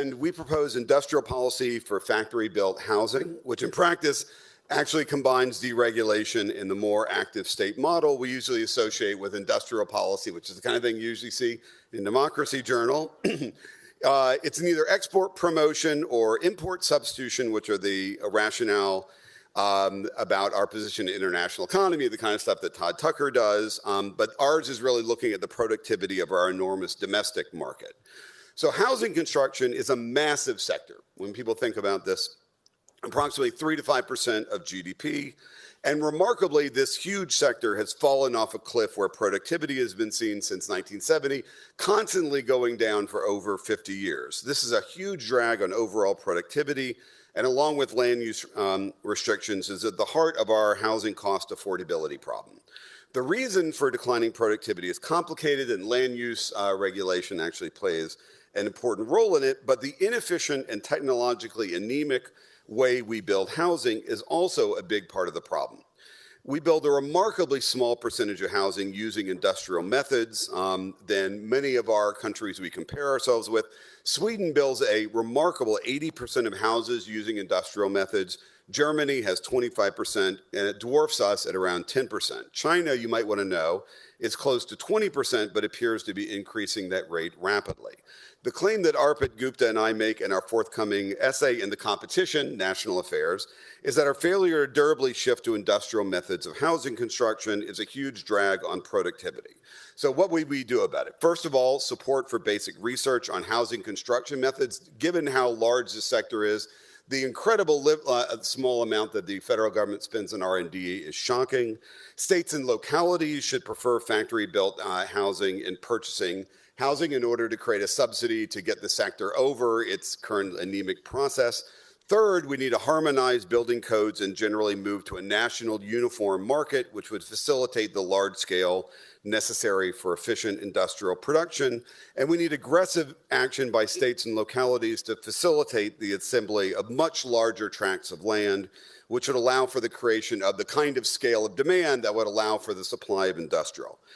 And we propose industrial policy for factory-built housing, which in practice actually combines deregulation in the more active state model we usually associate with industrial policy, which is the kind of thing you usually see in Democracy Journal. It's neither export promotion or import substitution, which are the rationale about our position in international economy, the kind of stuff that Todd Tucker does. But ours is really looking at the productivity of our enormous domestic market. So housing construction is a massive sector. When people think about this, approximately 3 to 5% of GDP. And remarkably, this huge sector has fallen off a cliff where productivity has been seen since 1970, constantly going down for over 50 years. This is a huge drag on overall productivity, and along with land use restrictions, is at the heart of our housing cost affordability problem. The reason for declining productivity is complicated, and land use regulation actually plays an important role in it, but the inefficient and technologically anemic way we build housing is also a big part of the problem. We build a remarkably small percentage of housing using industrial methods than many of our countries we compare ourselves with. Sweden builds a remarkable 80% of houses using industrial methods. Germany has 25%, and it dwarfs us at around 10%. China, you might want to know, is close to 20%, but appears to be increasing that rate rapidly. The claim that Arpit Gupta and I make in our forthcoming essay in the competition, National Affairs, is that our failure to durably shift to industrial methods of housing construction is a huge drag on productivity. So what would we do about it? First of all, support for basic research on housing construction methods. Given how large this sector is, the incredible small amount that the federal government spends on R&D is shocking. States and localities should prefer factory-built housing in purchasing housing in order to create a subsidy to get the sector over its current anemic process. Third, we need to harmonize building codes and generally move to a national uniform market, which would facilitate the large scale necessary for efficient industrial production. And we need aggressive action by states and localities to facilitate the assembly of much larger tracts of land, which would allow for the creation of the kind of scale of demand that would allow for the supply of industrial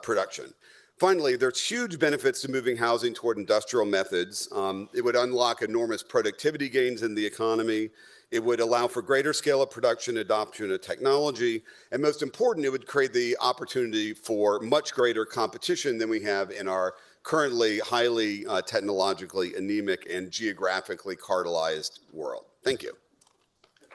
production. Finally, there's huge benefits to moving housing toward industrial methods. It would unlock enormous productivity gains in the economy. It would allow for greater scale of production, adoption of technology, and most important, it would create the opportunity for much greater competition than we have in our currently highly technologically anemic and geographically cartelized world. Thank you.